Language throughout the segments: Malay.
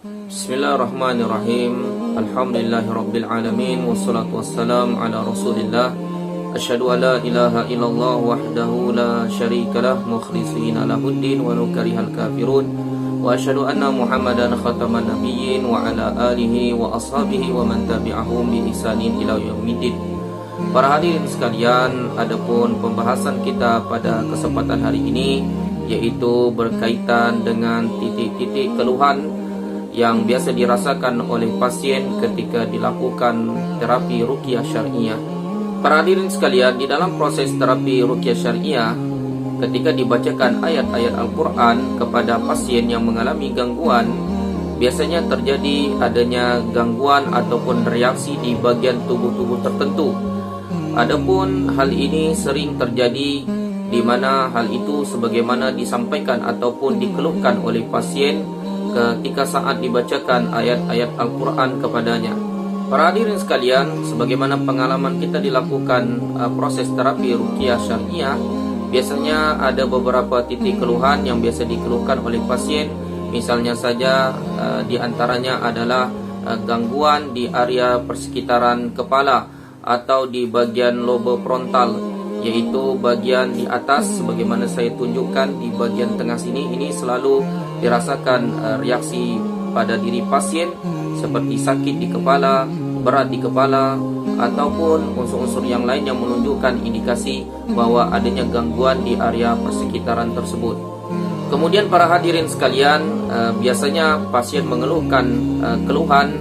Bismillahirrahmanirrahim. Alhamdulillahirabbil alamin wassalatu wassalamu ala Rasulillah. Asyhadu an la ilaha illallah wahdahu la syarikalah mukhlishina lahuddin wa law karihal kafirun. Wa asyhadu anna Muhammadan khataman nabiyyin wa ala alihi wa ashabihi wa man tabi'ahum bi ihsanin ila yaumiddin. Para hadirin sekalian, adapun pembahasan kita pada kesempatan hari ini yaitu berkaitan dengan titik-titik keluhan yang biasa dirasakan oleh pasien ketika dilakukan terapi ruqyah syar'iyah. Para hadirin sekalian, di dalam proses terapi ruqyah syar'iyah, ketika dibacakan ayat-ayat Al-Quran kepada pasien yang mengalami gangguan, biasanya terjadi adanya gangguan ataupun reaksi di bagian tubuh-tubuh tertentu. Adapun hal ini sering terjadi di mana hal itu sebagaimana disampaikan ataupun dikeluhkan oleh pasien ketika saat dibacakan ayat-ayat Al-Quran kepadanya. Para hadirin sekalian, sebagaimana pengalaman kita dilakukan proses terapi ruqyah syar'iyah, biasanya ada beberapa titik keluhan yang biasa dikeluhkan oleh pasien. Misalnya saja di antaranya adalah gangguan di area persekitaran kepala atau di bagian lobe frontal, yaitu bagian di atas sebagaimana saya tunjukkan di bagian tengah sini. Ini selalu dirasakan reaksi pada diri pasien seperti sakit di kepala, berat di kepala, ataupun unsur-unsur yang lain yang menunjukkan indikasi bahwa adanya gangguan di area persekitaran tersebut. Kemudian para hadirin sekalian, biasanya pasien mengeluhkan keluhan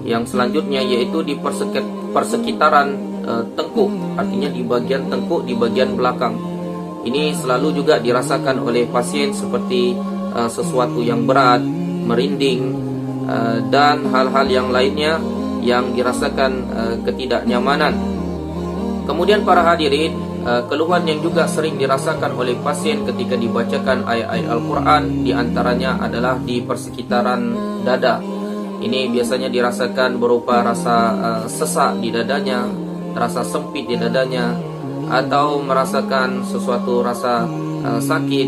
yang selanjutnya yaitu di persekitaran tengkuk, artinya di bagian tengkuk di bagian belakang. Ini selalu juga dirasakan oleh pasien seperti sesuatu yang berat, merinding, dan hal-hal yang lainnya yang dirasakan ketidaknyamanan. Kemudian para hadirin, keluhan yang juga sering dirasakan oleh pasien ketika dibacakan ayat-ayat Al-Quran diantaranya adalah di persekitaran dada. Ini biasanya dirasakan berupa rasa sesak di dadanya, rasa sempit di dadanya, atau merasakan sesuatu rasa sakit,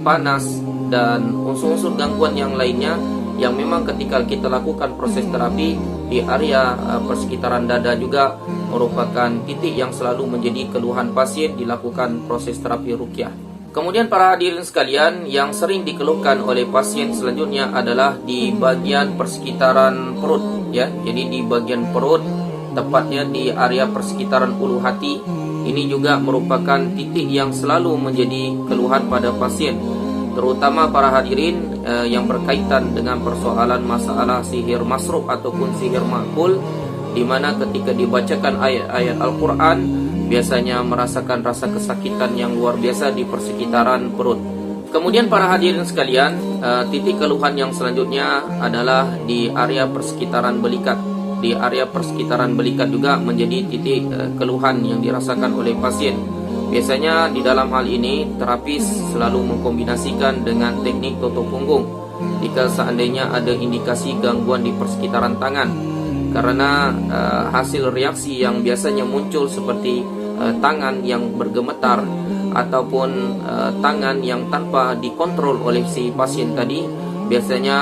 panas, dan unsur-unsur gangguan yang lainnya yang memang ketika kita lakukan proses terapi di area persekitaran dada juga merupakan titik yang selalu menjadi keluhan pasien dilakukan proses terapi ruqyah. Kemudian para hadirin sekalian, yang sering dikeluhkan oleh pasien selanjutnya adalah di bagian persekitaran perut, ya. Jadi di bagian perut, tepatnya di area persekitaran ulu hati, ini juga merupakan titik yang selalu menjadi keluhan pada pasien, terutama para hadirin yang berkaitan dengan persoalan masalah sihir masruq ataupun sihir makul, di mana ketika dibacakan ayat-ayat Al-Quran biasanya merasakan rasa kesakitan yang luar biasa di persekitaran perut. Kemudian para hadirin sekalian, titik keluhan yang selanjutnya adalah di area persekitaran belikat. Di area persekitaran belikat juga menjadi titik keluhan yang dirasakan oleh pasien. Biasanya di dalam hal ini terapis selalu mengkombinasikan dengan teknik tutup punggung jika seandainya ada indikasi gangguan di persekitaran tangan, karena hasil reaksi yang biasanya muncul seperti tangan yang bergemetar ataupun tangan yang tanpa dikontrol oleh si pasien tadi, biasanya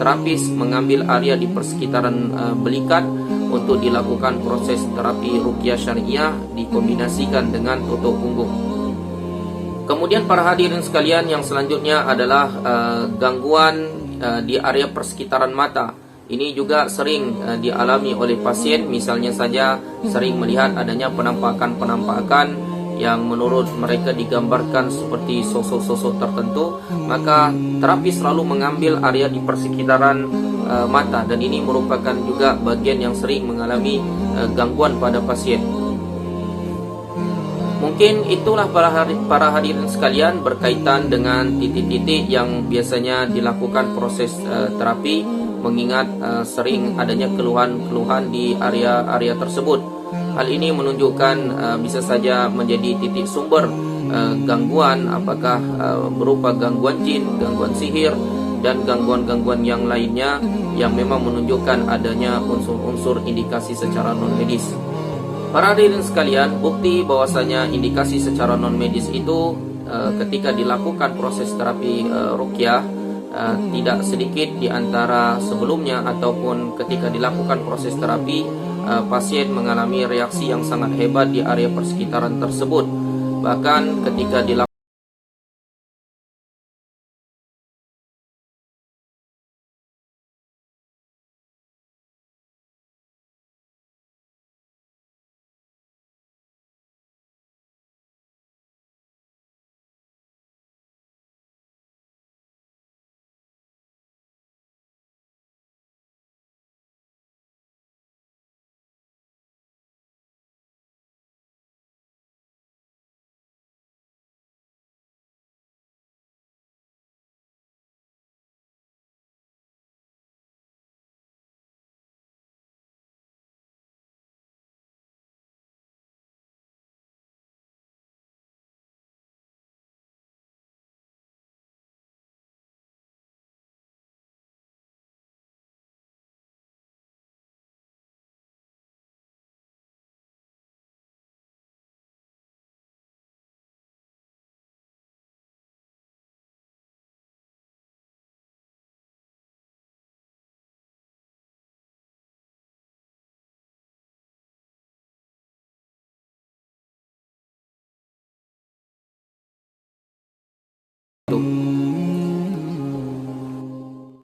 terapis mengambil area di persekitaran belikat untuk dilakukan proses terapi ruqyah syar'iyah dikombinasikan dengan tutup punggung. Kemudian para hadirin sekalian, yang selanjutnya adalah gangguan di area persekitaran mata. Ini juga sering dialami oleh pasien. Misalnya saja sering melihat adanya penampakan-penampakan yang menurut mereka digambarkan seperti sosok-sosok tertentu, maka terapis selalu mengambil area di persekitaran mata, dan ini merupakan juga bagian yang sering mengalami gangguan pada pasien. Mungkin itulah para hadirin sekalian berkaitan dengan titik-titik yang biasanya dilakukan proses terapi, mengingat sering adanya keluhan-keluhan di area-area tersebut. Hal ini menunjukkan bisa saja menjadi titik sumber gangguan, apakah berupa gangguan jin, gangguan sihir, dan gangguan-gangguan yang lainnya yang memang menunjukkan adanya unsur-unsur indikasi secara non-medis. Para hadirin sekalian, bukti bahwasanya indikasi secara non-medis itu ketika dilakukan proses terapi ruqyah tidak sedikit di antara sebelumnya ataupun ketika dilakukan proses terapi, pasien mengalami reaksi yang sangat hebat di area persekitaran tersebut. Bahkan ketika dilakukan